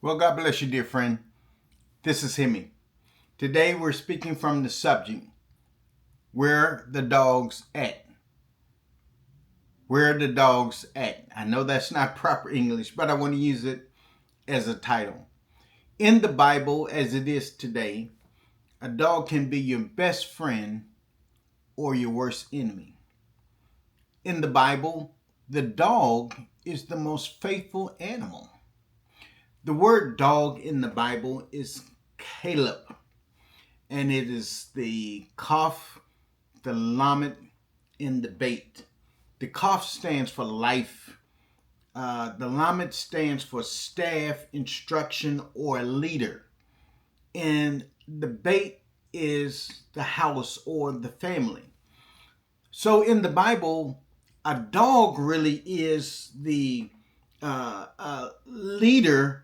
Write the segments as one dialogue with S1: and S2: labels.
S1: Well, God bless you, dear friend. This is Hemi. Today we're speaking from the subject, where the dogs at? Where are the dogs at? I know that's not proper English, but I want to use it as a title. In the Bible, as it is today, a dog can be your best friend or your worst enemy. In the Bible, the dog is the most faithful animal. The word dog in the Bible is Caleb, and it is the Kaf, the Lamed, and the Beit. The Kaf stands for life. The Lamed stands for staff, instruction, or leader. And the Beit is the house or the family. So in the Bible, a dog really is the leader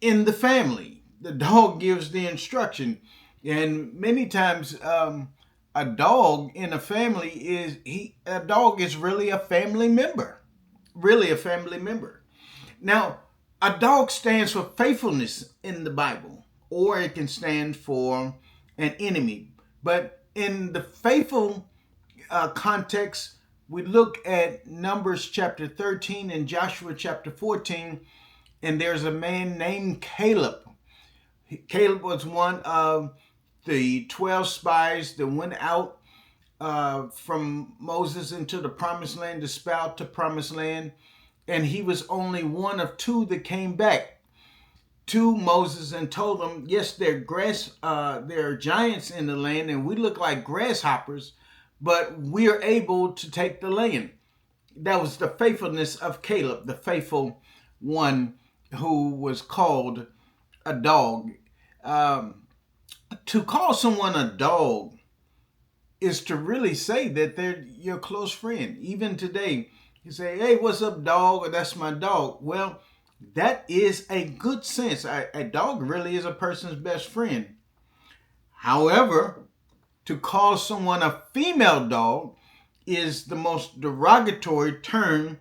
S1: in the family. The dog gives the instruction. And many times, a dog in a family a dog is really a family member. Really a family member. Now, a dog stands for faithfulness in the Bible, or it can stand for an enemy. But in the faithful context, we look at Numbers chapter 13 and Joshua chapter 14, and there's a man named Caleb. Caleb was one of the 12 spies that went out from Moses into the promised land, to spout the promised land. And he was only one of two that came back to Moses and told him, yes, there are giants in the land and we look like grasshoppers, but we are able to take the land. That was the faithfulness of Caleb, the faithful one who was called a dog. To call someone a dog is to really say that they're your close friend. Even today, you say, hey, what's up, dog? Or that's my dog. Well, that is a good sense. A dog really is a person's best friend. However, to call someone a female dog is the most derogatory term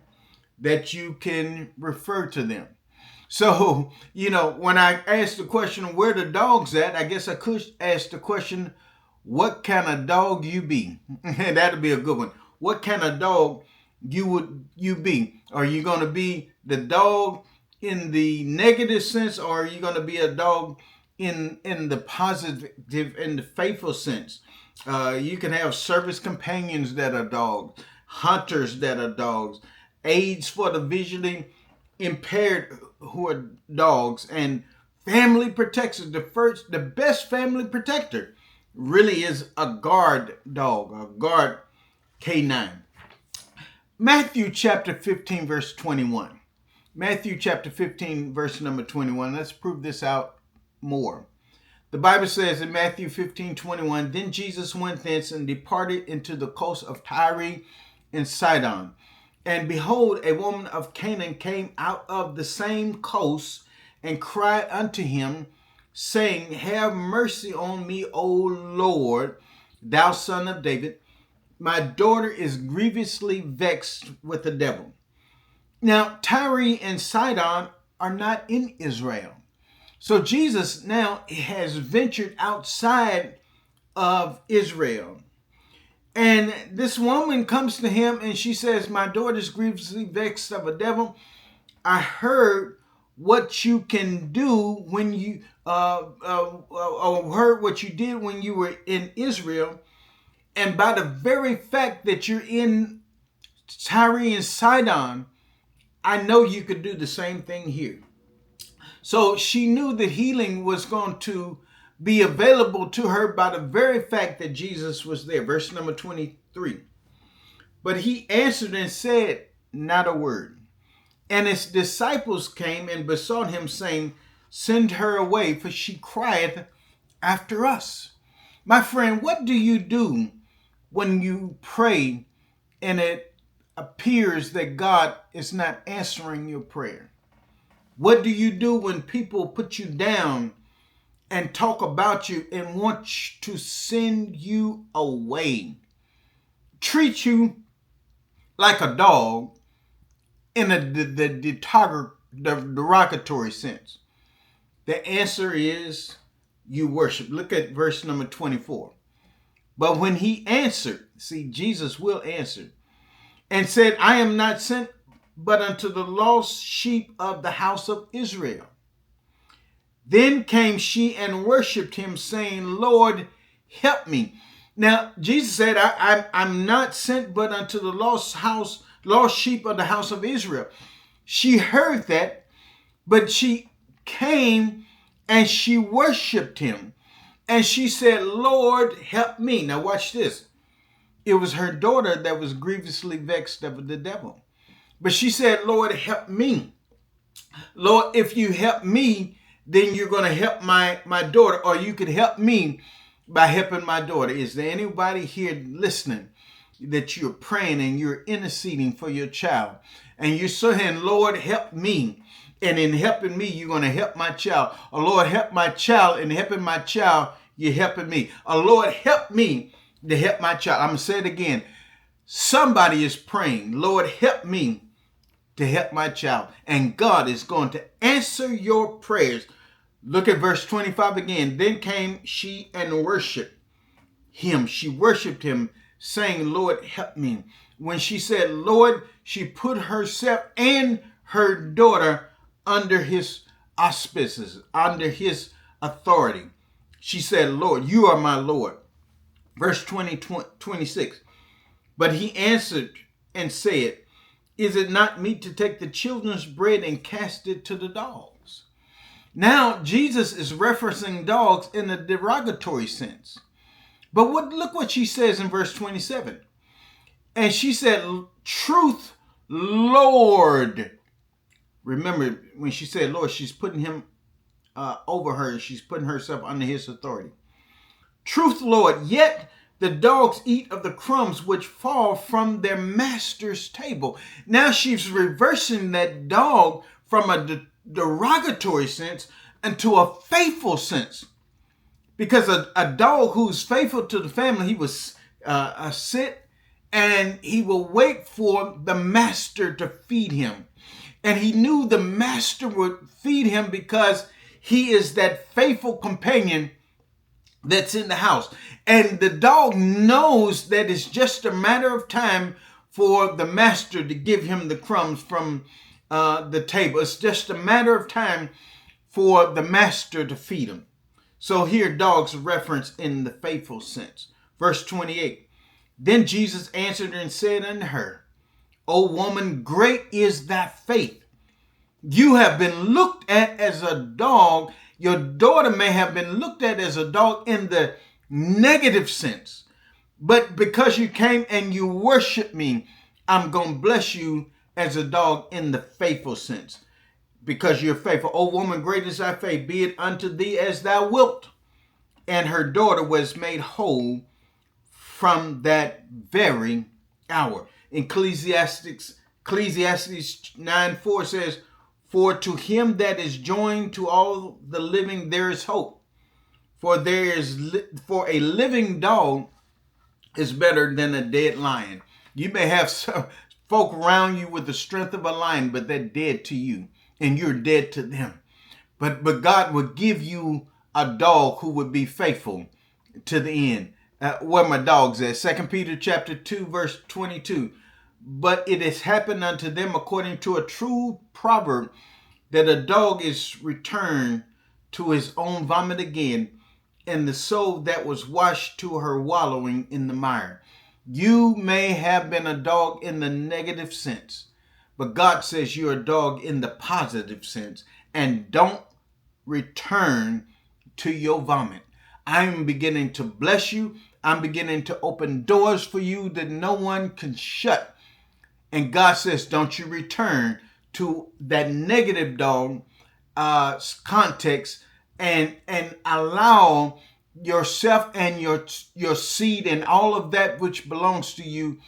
S1: that you can refer to them. So, when I ask the question, where the dog's at, I guess I could ask the question, what kind of dog you be? That'd be a good one. What kind of dog you be? Are you going to be the dog in the negative sense, or are you going to be a dog in the positive, in the faithful sense? You can have service companions that are dogs, hunters that are dogs, aides for the visually impaired who are dogs, and family protectors. The best family protector really is a guard dog, a guard canine. Matthew chapter 15, verse 21. Matthew chapter 15, verse number 21. Let's prove this out more. The Bible says in Matthew 15:21, then Jesus went thence and departed into the coast of Tyre and Sidon. And behold, a woman of Canaan came out of the same coast and cried unto him, saying, have mercy on me, O Lord, thou son of David. My daughter is grievously vexed with the devil. Now, Tyre and Sidon are not in Israel. So Jesus now has ventured outside of Israel. And this woman comes to him and she says, my daughter's grievously vexed of a devil. I heard what you can do when you heard what you did when you were in Israel. And by the very fact that you're in Tyre and Sidon, I know you could do the same thing here. So she knew that healing was going to be available to her by the very fact that Jesus was there. Verse number 23. But he answered and said not a word. And his disciples came and besought him, saying, send her away, for she crieth after us. My friend, what do you do when you pray and it appears that God is not answering your prayer? What do you do when people put you down and talk about you and want to send you away, treat you like a dog in the the derogatory sense? The answer is you worship. Look at verse number 24. But when he answered, see, Jesus will answer, and said, I am not sent but unto the lost sheep of the house of Israel. Then came she and worshipped him, saying, Lord, help me. Now, Jesus said, I'm not sent but unto the lost sheep of the house of Israel. She heard that, but she came and she worshiped him. And she said, Lord, help me. Now watch this. It was her daughter that was grievously vexed of the devil. But she said, Lord, help me. Lord, if you help me, then you're going to help my daughter, or you could help me by helping my daughter. Is there anybody here listening that you're praying and you're interceding for your child? And you're saying, Lord, help me. And in helping me, you're going to help my child. Or Lord, help my child. And helping my child, you're helping me. Or Lord, help me to help my child. I'm going to say it again. Somebody is praying, Lord, help me to help my child. And God is going to answer your prayers. Look at verse 25 again. Then came she and worshiped him. She worshiped him, saying, Lord, help me. When she said, Lord, she put herself and her daughter under his auspices, under his authority. She said, Lord, you are my Lord. Verse 26. But he answered and said, is it not meet to take the children's bread and cast it to the dogs? Now, Jesus is referencing dogs in a derogatory sense. But look what she says in verse 27. And she said, truth, Lord. Remember, when she said Lord, she's putting him over her. She's putting herself under his authority. Truth, Lord, yet the dogs eat of the crumbs which fall from their master's table. Now she's reversing that dog from a derogatory sense into a faithful sense. Because a dog who's faithful to the family, he will sit and he will wait for the master to feed him. And he knew the master would feed him because he is that faithful companion that's in the house. And the dog knows that it's just a matter of time for the master to give him the crumbs from the table. It's just a matter of time for the master to feed him. So here dogs are referenced in the faithful sense. Verse 28. Then Jesus answered and said unto her, O woman, great is thy faith. You have been looked at as a dog. Your daughter may have been looked at as a dog in the negative sense. But because you came and you worship me, I'm going to bless you as a dog in the faithful sense. Because you're faithful. O woman, great is thy faith. Be it unto thee as thou wilt. And her daughter was made whole from that very hour. Ecclesiastes 9:4 says, for to him that is joined to all the living, there is hope. For a living dog is better than a dead lion. You may have some folk around you with the strength of a lion, but they're dead to you, and you're dead to them. But God would give you a dog who would be faithful to the end. Where my dogs at? 2 Peter chapter 2, verse 22. But it has happened unto them according to a true proverb, that a dog is returned to his own vomit again, and the soul that was washed to her wallowing in the mire. You may have been a dog in the negative sense, but God says you're a dog in the positive sense, and don't return to your vomit. I'm beginning to bless you. I'm beginning to open doors for you that no one can shut. And God says, don't you return to that negative dog context and allow yourself and your seed and all of that which belongs to you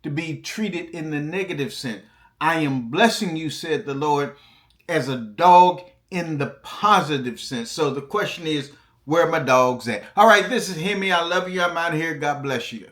S1: to be treated in the negative sense. I am blessing you, said the Lord, as a dog in the positive sense. So the question is, where are my dogs at? All right, this is Hemi. I love you. I'm out of here. God bless you.